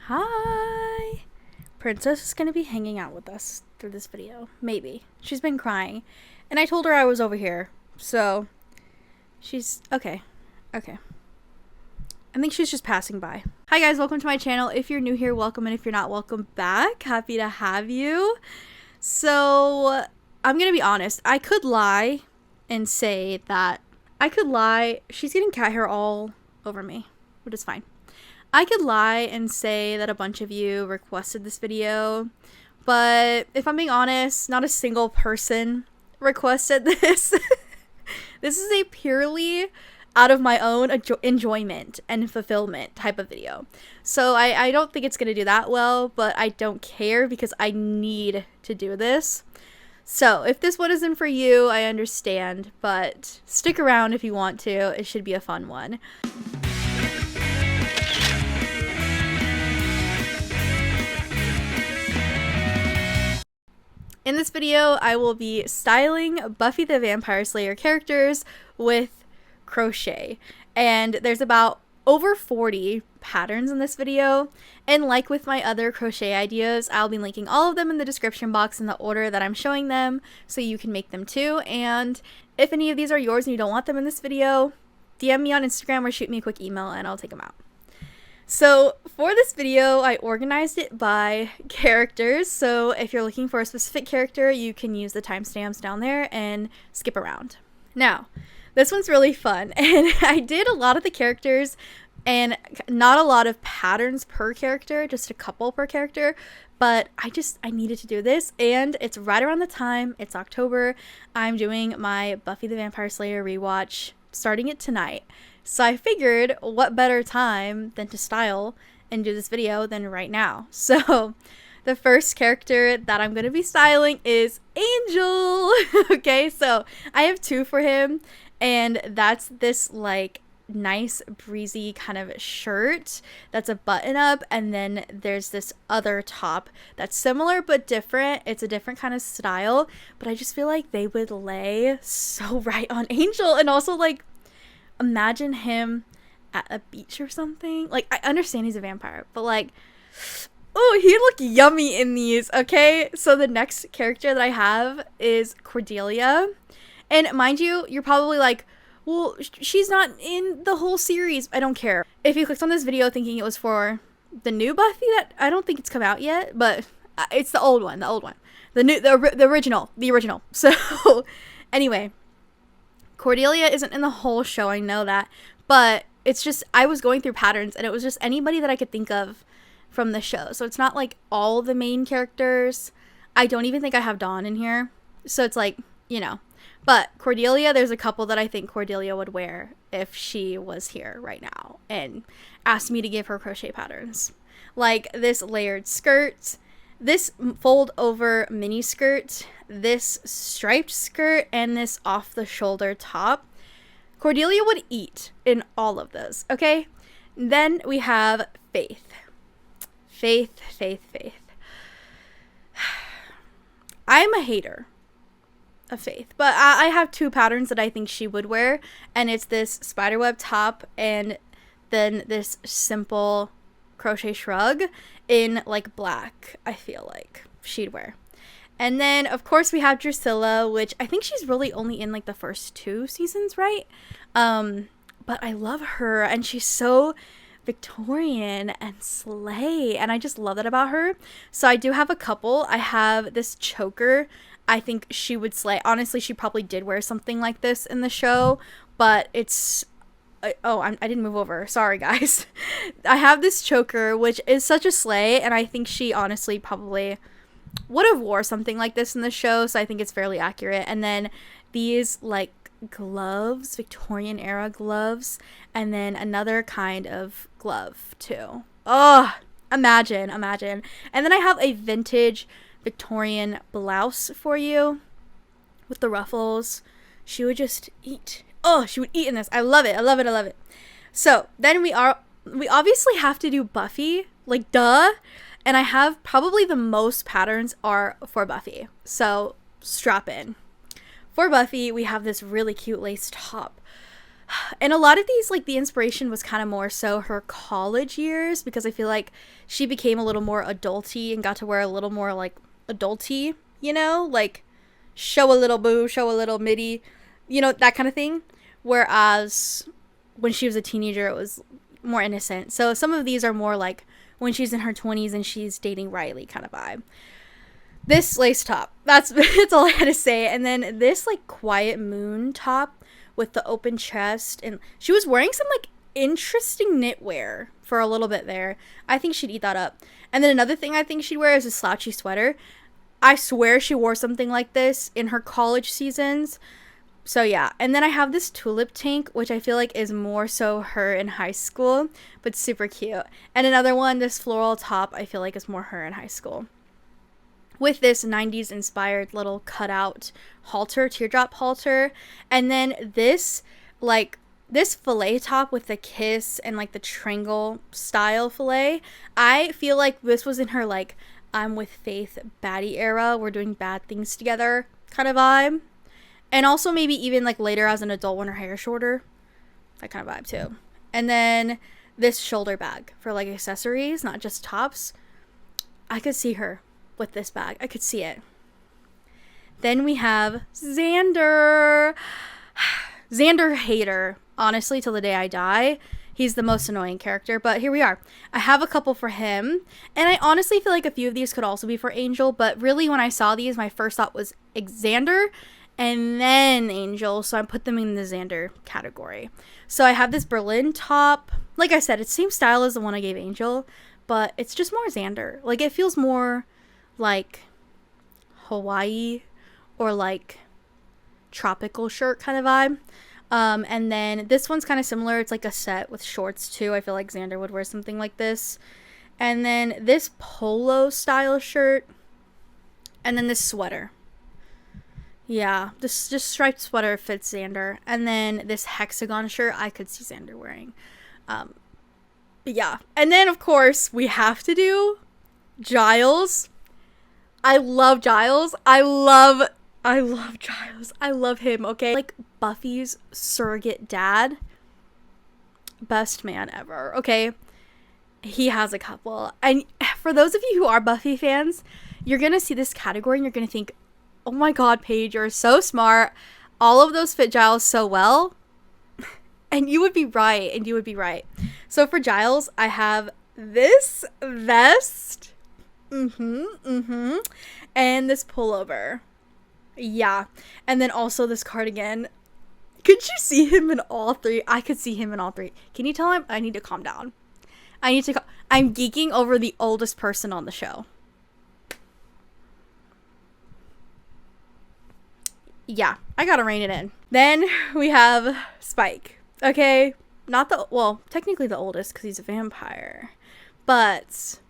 Hi! Princess is going to be hanging out with us through this video. Maybe. She's been crying. And I told her I was over here. So, she's... Okay. Okay. I think she's just passing by. Hi guys, welcome to my channel. If you're new here, welcome. And if you're not, welcome back. Happy to have you. So, I'm going to be honest. I could lie and say that... She's getting cat hair all over me. Which is fine. I could lie and say that a bunch of you requested this video, but if I'm being honest, not a single person requested this. This is a purely out of my own enjoyment and fulfillment type of video. So I don't think it's going to do that well, but I don't care because I need to do this. So if this one isn't for you, I understand, but stick around if you want to. It should be a fun one. In this video, I will be styling Buffy the Vampire Slayer characters with crochet. And there's about over 40 patterns in this video. And like with my other crochet ideas, I'll be linking all of them in the description box in the order that I'm showing them so you can make them too. And if any of these are yours and you don't want them in this video, DM me on Instagram or shoot me a quick email and I'll take them out. So for this video, I organized it by characters. So if you're looking for a specific character, you can use the timestamps down there and skip around. Now, this one's really fun. And I did a lot of the characters and not a lot of patterns per character, just a couple per character. But I needed to do this. And it's right around the time, it's October. I'm doing my Buffy the Vampire Slayer rewatch, starting it tonight. So I figured what better time than to style and do this video than right now. So the first character that I'm going to be styling is Angel. Okay, so I have two for him and that's this like nice breezy kind of shirt that's a button up, and then there's this other top that's similar but different. It's a different kind of style, but I just feel like they would lay so right on Angel. And also like imagine him at a beach or something. Like, I understand he's a vampire, but like, oh, he'd look yummy in these. Okay, so the next character that I have is Cordelia. And mind you, you're probably like, well, she's not in the whole series. I don't care. If you clicked on this video thinking it was for the new Buffy, that I don't think it's come out yet, but it's the old one, the original. So anyway, Cordelia isn't in the whole show, I know that, but it's just, I was going through patterns and it was just anybody that I could think of from the show. So it's not like all the main characters. I don't even think I have Dawn in here. So it's like, you know, but Cordelia, there's a couple that I think Cordelia would wear if she was here right now and asked me to give her crochet patterns. Like this layered skirt, this fold over mini skirt, this striped skirt, and this off the shoulder top. Cordelia would eat in all of those, okay? Then we have Faith. Faith. I'm a hater of Faith, but I have two patterns that I think she would wear, and it's this spiderweb top and then this simple crochet shrug in like black. I feel like she'd wear. And then of course we have Drusilla, which I think she's really only in like the first 2 seasons, right? But I love her and she's so Victorian and slay, and I just love that about her. So I do have a couple. I have this choker. I think she would slay. Honestly, she probably did wear something like this in the show, but it's I didn't move over. Sorry, guys. I have this choker, which is such a slay, and I think she honestly probably would have wore something like this in the show, so I think it's fairly accurate. And then these, like, gloves, Victorian era gloves, and then another kind of glove, too. Oh, imagine. And then I have a vintage Victorian blouse for you with the ruffles. She would just eat. Oh, she would eat in this. I love it. So then we obviously have to do Buffy, like duh. And I have probably the most patterns are for Buffy. So strap in. For Buffy, we have this really cute lace top. And a lot of these, like, the inspiration was kind of more so her college years, because I feel like she became a little more adulty and got to wear a little more, like, adulty, you know, like, show a little boo, show a little midi, you know, that kind of thing. Whereas when she was a teenager, it was more innocent. So some of these are more like when she's in her 20s and she's dating Riley kind of vibe. This lace top, that's all I had to say. And then this, like, quiet moon top with the open chest, and she was wearing some, like, interesting knitwear for a little bit there. I think she'd eat that up. And then another thing I think she'd wear is a slouchy sweater. I swear she wore something like this in her college seasons. So yeah, and then I have this tulip tank, which I feel like is more so her in high school, but super cute. And another one, this floral top, I feel like is more her in high school, with this 90s inspired little cutout halter, teardrop halter. And then this, like, this fillet top with the kiss and, like, the triangle style fillet. I feel like this was in her, like, I'm with Faith baddie era, we're doing bad things together kind of vibe. And also maybe even, like, later as an adult when her hair is shorter, that kind of vibe too. And then this shoulder bag for, like, accessories, not just tops. I could see her with this bag. I could see it. Then we have Xander. Xander hater, honestly, till the day I die. He's the most annoying character, but here we are. I have a couple for him, and I honestly feel like a few of these could also be for Angel, but really when I saw these, my first thought was Xander and then Angel, so I put them in the Xander category. So I have this Berlin top. Like I said, it's the same style as the one I gave Angel, but it's just more Xander. Like, it feels more like Hawaii or, like, tropical shirt kind of vibe. And then this one's kind of similar. It's like a set with shorts too. I feel like Xander would wear something like this. And then this polo style shirt. And then this sweater. Yeah, this just striped sweater fits Xander. And then this hexagon shirt I could see Xander wearing. But yeah. And then, of course, we have to do Giles. I love Giles. I love Giles. I love him, okay? Like, Buffy's surrogate dad. Best man ever, okay? He has a couple. And for those of you who are Buffy fans, you're gonna see this category and you're gonna think, oh my god, Paige, you're so smart. All of those fit Giles so well. And you would be right, and you would be right. So for Giles, I have this vest. And this pullover. Yeah. And then also this cardigan. Could you see him in all three? I could see him in all three. Can you tell him I need to calm down? I'm geeking over the oldest person on the show. Yeah, I gotta rein it in. Then we have Spike. Okay, technically the oldest because he's a vampire. But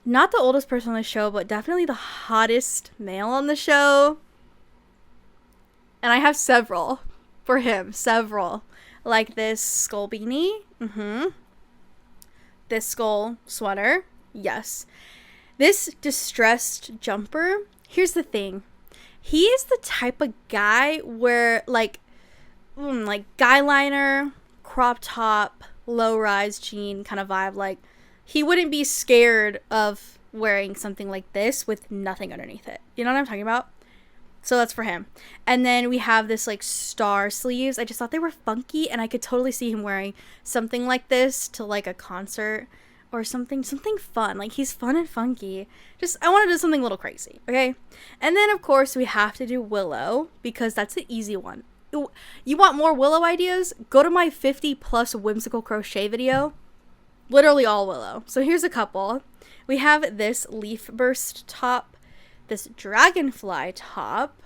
not the oldest person on the show, but definitely the hottest male on the show. And I have several for him. Several. Like this skull beanie. This skull sweater. Yes. This distressed jumper. Here's the thing. He is the type of guy where, like guy liner, crop top, low-rise jean kind of vibe. Like, he wouldn't be scared of wearing something like this with nothing underneath it. You know what I'm talking about? So that's for him. And then we have this, like, star sleeves. I just thought they were funky, and I could totally see him wearing something like this to, like, a concert or something fun. Like, he's fun and funky. I want to do something a little crazy, okay? And then, of course, we have to do Willow, because that's the easy one. You want more Willow ideas? Go to my 50+ whimsical crochet video. Literally all Willow. So here's a couple. We have this leaf burst top, this dragonfly top,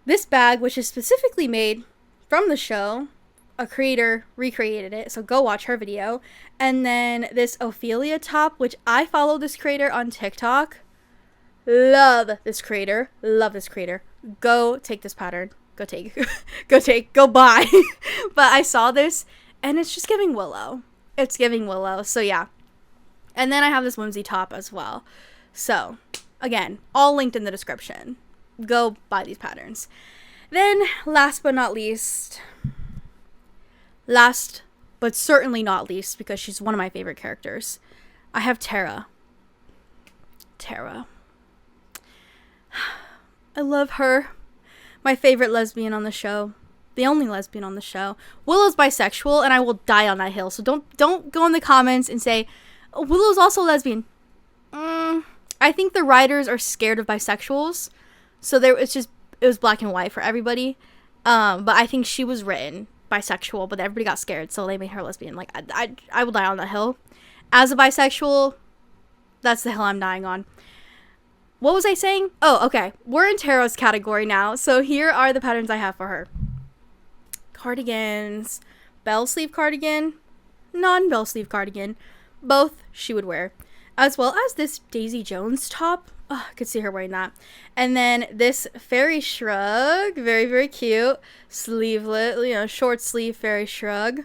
this bag, which is specifically made from the show. A creator recreated it, so go watch her video. And then this Ophelia top, which I follow this creator on TikTok. Love this creator. Love this creator. Go take this pattern. Go buy. But I saw this, and it's just giving Willow. It's giving Willow, so yeah. And then I have this whimsy top as well. So, again, all linked in the description. Go buy these patterns. Then, last but not least, Last, but certainly not least, because she's one of my favorite characters, I have Tara. Tara. I love her. My favorite lesbian on the show. The only lesbian on the show. Willow's bisexual, and I will die on that hill. So don't go in the comments and say, oh, Willow's also lesbian. I think the writers are scared of bisexuals. So it was black and white for everybody. But I think she was written bisexual, but everybody got scared, so they made her lesbian. Like, I will die on that hill. As a bisexual, that's the hill I'm dying on. What was I saying? Oh, okay. We're in Tara's category now. So here are the patterns I have for her. Cardigans. Bell sleeve cardigan. Non-bell sleeve cardigan. Both she would wear. As well as this Daisy Jones top. Oh, I could see her wearing that. And then this fairy shrug. Very, very cute. Sleeveless, short sleeve fairy shrug.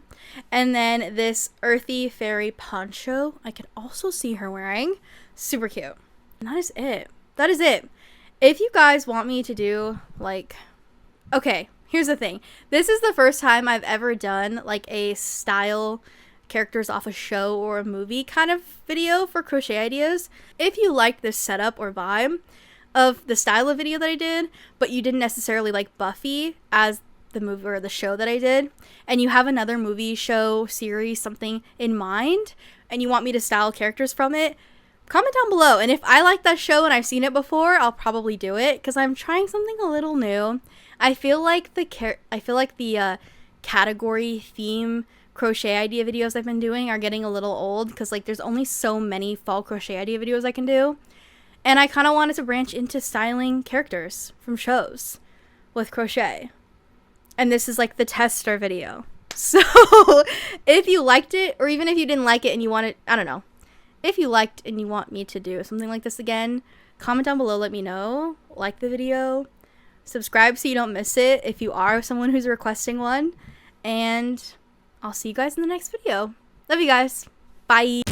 And then this earthy fairy poncho. I could also see her wearing. Super cute. And that is it. That is it. If you guys want me to do, like... Okay, here's the thing. This is the first time I've ever done, like, a style characters off a show or a movie kind of video for crochet ideas. If you liked this setup or vibe of the style of video that I did, but you didn't necessarily like Buffy as the movie or the show that I did, and you have another movie, show, series, something in mind, and you want me to style characters from it, comment down below. And if I like that show and I've seen it before, I'll probably do it, because I'm trying something a little new. I feel like the category theme crochet idea videos I've been doing are getting a little old, because like there's only so many fall crochet idea videos I can do, and I kind of wanted to branch into styling characters from shows with crochet, and this is like the tester video. So if you liked it, or even if you didn't like it and you wanted, I don't know, if you liked and you want me to do something like this again, comment down below, let me know. Like the video, subscribe so you don't miss it if you are someone who's requesting one, and I'll see you guys in the next video. Love you guys. Bye.